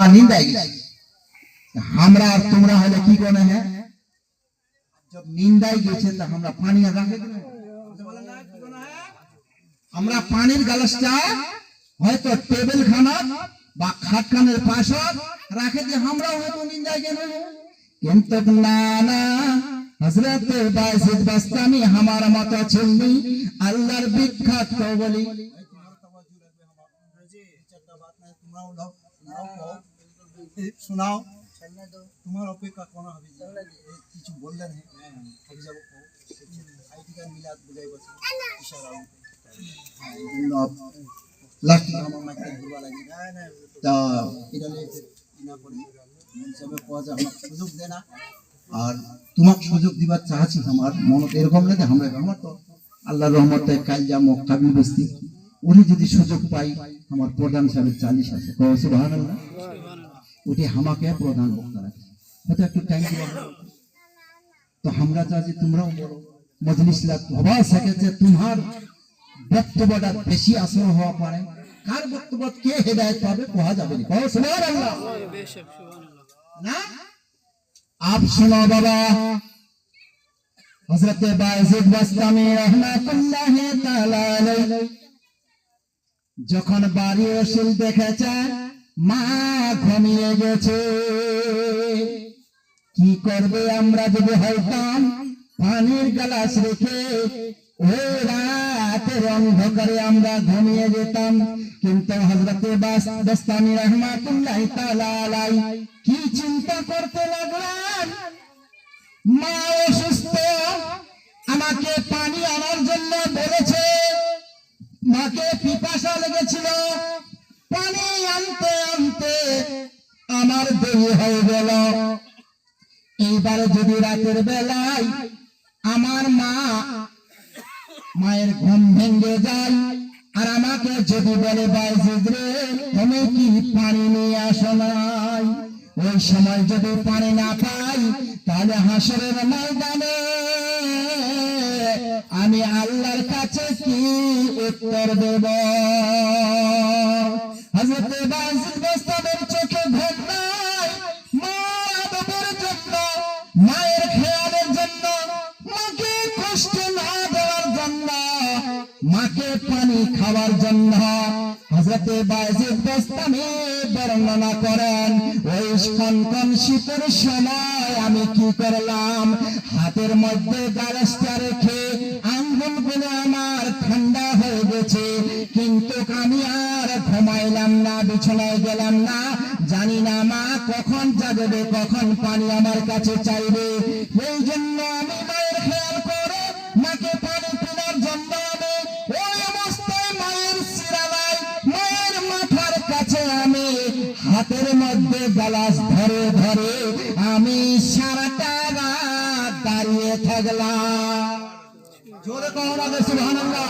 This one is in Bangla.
निंदाई हमरा और तुमरा हले की कोने है जब निंदाई गेছে তো আমরা পানি রাখে দেব বলা না কি কোনা है আমরা পানির গ্লাসটা হয়তো টেবিল খানা বা খাটখানের পাশে রাখে দিয়ে আমরা হয়তো নিন্দাই কেন কিন্তু না না হযরত বায়জিদ বাস্তামি আমার মত ছিলনি আল্লাহর বিখ্যাত বলি सुनाओ चलने दो तुम्हारा अपेक्षा कोन हबे কিছু বললেন হয়ে যাব আইডি কার্ড মিলাদ বুঝাই বসে ইশারা লাস্ট আমার মাইকে ঘুরবা লাগি না তা ইডালে ইনা করি সবে পয়সা সুযোগ দেনা আর তোমাকে সুযোগ দিবার চাইছি আমার মন এরকম লাগে আমরা তো আল্লাহর রহমতে কাল যা মুক্তাবি বস্তি উনি যদি সুযোগ পাই আমার প্রধান সাহেব 40 আছে কও সুবহানাল্লাহ उठे हमाके प्रधान वक्ता रखे हतो একটু টাইম দিবা তো আমরা চাই তোমরাও বলো মজলিসলা হওয়া সকে যে তোমার বক্তব্যটা বেশি আসর হওয়া পারে কার বক্তব্য কে হেদায়েত পাবে কোয়া যাবে না কও সুবহানাল্লাহ বেশক সুবহানাল্লাহ না आप सुनो बाबा हजरत बायजीद বাস্তামি रहमतुल्लाह তাআলা আলাইহি যখন বাড়ি ওসিল দেখেছে মা ঘুমিয়ে গেছে কি করবে আমরা যদি হইতাম পানির গ্লাস রেখে ওই রাতের অন্ধকারে আমরা ঘুমিয়ে যেতাম কিন্তু হযরত বাস্তামি রাহমাতুল্লাহি তাআলা আলাইহি কি চিন্তা করতে লাগলেন মা অসুস্থ আমাকে পানি আনার জন্য বলেছে মাকে পিপাসা লেগেছিল পানি আনতে আনতে আমার দেরি হয়ে গেল এইবার যদি রাতের বেলায় আমার মায়ের ঘুম ভেঙে যায় আর আমাকে যদি বলে বায়জিদ রে তুমি কি পানি নিয়ে আসো নাই ওই সময় যদি পানি না পাই তাহলে হাসরের ময়দানে আমি আল্লাহর কাছে কি উত্তর দেব হযরত বায়জিদ বাস্তামির চোখে ঘুম নাই মায়ের জন্য মায়ের খেয়ালের জন্য মাকে কষ্ট না দেওয়ার জন্য মাকে পানি খাওয়ার জন্য হযরত বায়জিদ বাস্তামি বর্ণনা করেন ওই কনকন শীতের সময় আমি কি করলাম হাতের মধ্যে গ্লাসটা রেখে আঙ্গুলগুলো আমার ঠান্ডা হয়ে গেছে কিন্তু আমি আর ঘুমাইলাম না বিছানায় গেলাম না জানি না মা কখন জাগবে কখন পানি আমার কাছে চাইবে এই জন্য আমি মায়ের খেয়াল করে মাকে পানি পীনার জন্য আমি ওই অবস্থায় মায়ের শিরালায় মায়ের মাথার কাছে আমি হাতের মধ্যে গ্লাস ধরে ধরে আমি সারাটা রাত দাঁড়িয়ে থাকলাম জোরে কও না সুবহানাল্লাহ।